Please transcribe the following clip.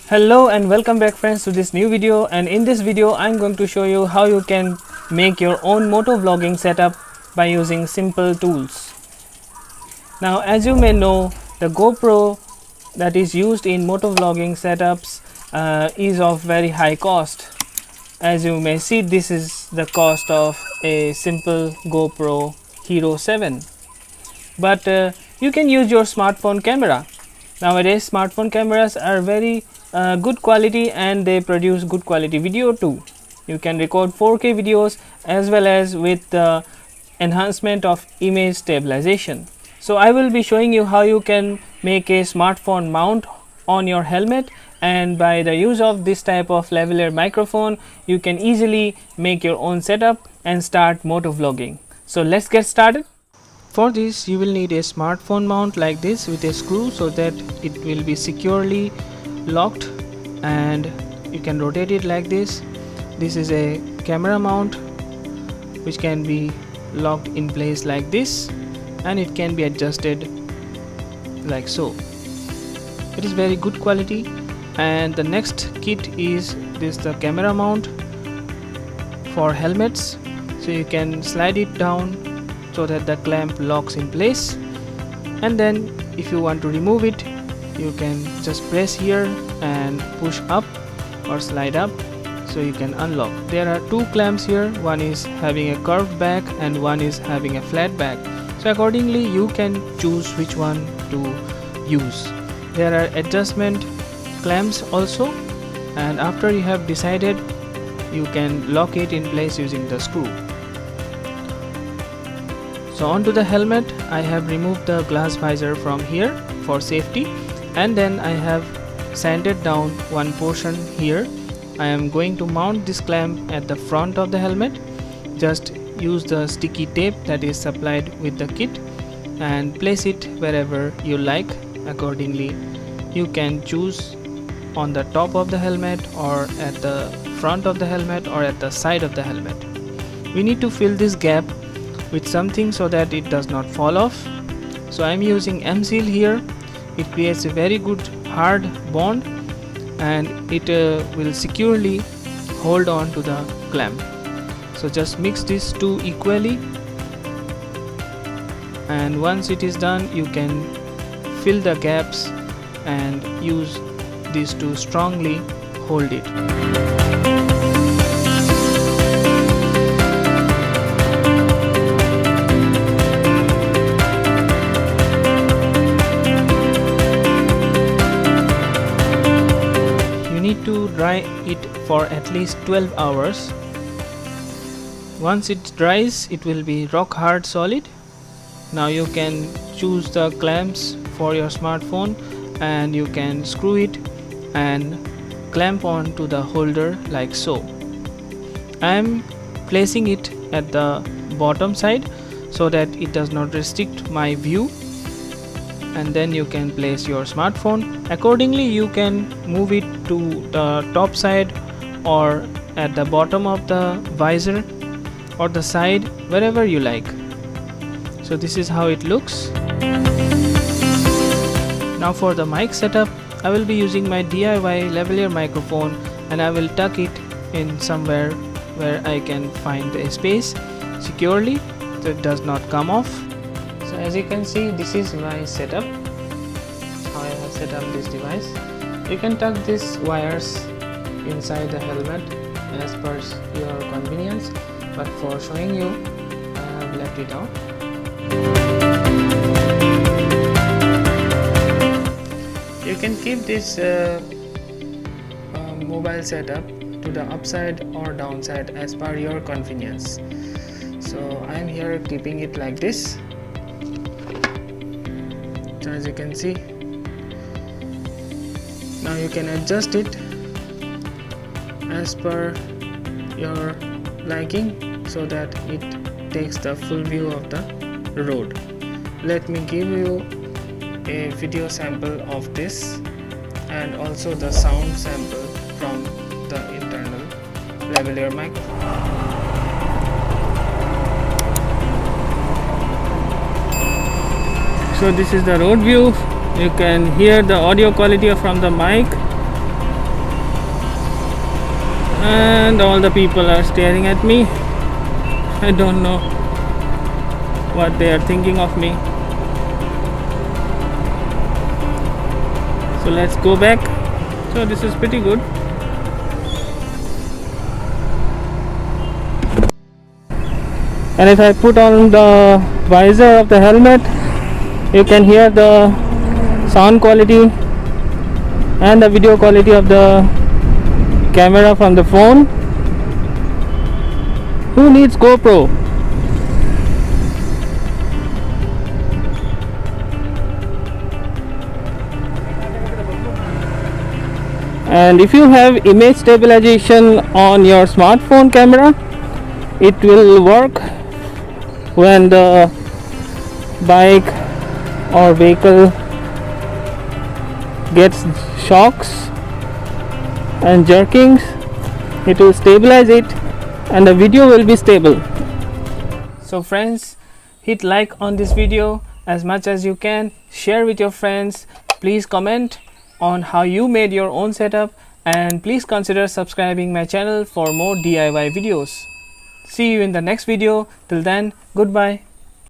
Hello and welcome back friends to this new video, and in this video I'm going to show you how you can make your own moto vlogging setup by using simple tools. Now as you may know, the GoPro that is used in moto vlogging setups is of very high cost. As you may see, this is the cost of a simple GoPro Hero 7, but you can use your smartphone camera. Nowadays smartphone cameras are very good quality and they produce good quality video too. You can record 4K videos as well as with the enhancement of image stabilization. So I will be showing you how you can make a smartphone mount on your helmet, and by the use of this type of lavalier microphone you can easily make your own setup and start moto vlogging. So let's get started. For this you will need a smartphone mount like this with a screw so that it will be securely locked, and you can rotate it like this. This is a camera mount which can be locked in place like this, and it can be adjusted like so. It is very good quality. And the next kit is this, the camera mount for helmets. So you can slide it down so that the clamp locks in place, and then if you want to remove it you can just press here and push up or slide up so you can unlock. There are two clamps here, one is having a curved back and one is having a flat back, so accordingly you can choose which one to use. There are adjustment clamps also, and after you have decided you can lock it in place using the screw. So onto the helmet I have removed the glass visor from here for safety, and then I have sanded down one portion here. I am going to mount this clamp at the front of the helmet. Just use the sticky tape that is supplied with the kit and place it wherever you like. Accordingly you can choose on the top of the helmet or at the front of the helmet or at the side of the helmet. We need to fill this gap with something so that it does not fall off. So I am using M-Seal here. It creates a very good hard bond and it will securely hold on to the clamp. So just mix these two equally, and once it is done you can fill the gaps and use these to strongly hold it. To dry it for at least 12 hours. Once it dries it will be rock hard solid. Now you can choose the clamps for your smartphone and you can screw it and clamp on to the holder like so. I am placing it at the bottom side so that it does not restrict my view, and then you can place your smartphone. Accordingly you can move it to the top side or at the bottom of the visor or the side, wherever you like. So this is how it looks. Now for the mic setup I will be using my DIY lavalier microphone, and I will tuck it in somewhere where I can find a space securely so it does not come off. So as you can see, this is my setup, how I have set up this device. You can tuck these wires inside the helmet as per your convenience, but for showing you I have left it out. You can keep this mobile setup to the upside or downside as per your convenience. So I am here keeping it like this. As you can see, now you can adjust it as per your liking so that it takes the full view of the road. Let me give you a video sample of this and also the sound sample from the internal lavalier microphone. So this is the road view. You can hear the audio quality from the mic and all the people are staring at me. I don't know what they are thinking of me. So let's go back. So this is pretty good. And if I put on the visor of the helmet, you can hear the sound quality and the video quality of the camera from the phone. Who needs GoPro? And if you have image stabilization on your smartphone camera, it will work when the bike or vehicle gets shocks and jerkings. It will stabilize it and the video will be stable. So friends, hit like on this video as much as you can, share with your friends, please comment on how you made your own setup, and please consider subscribing my channel for more DIY videos. See you in the next video. Till then, goodbye.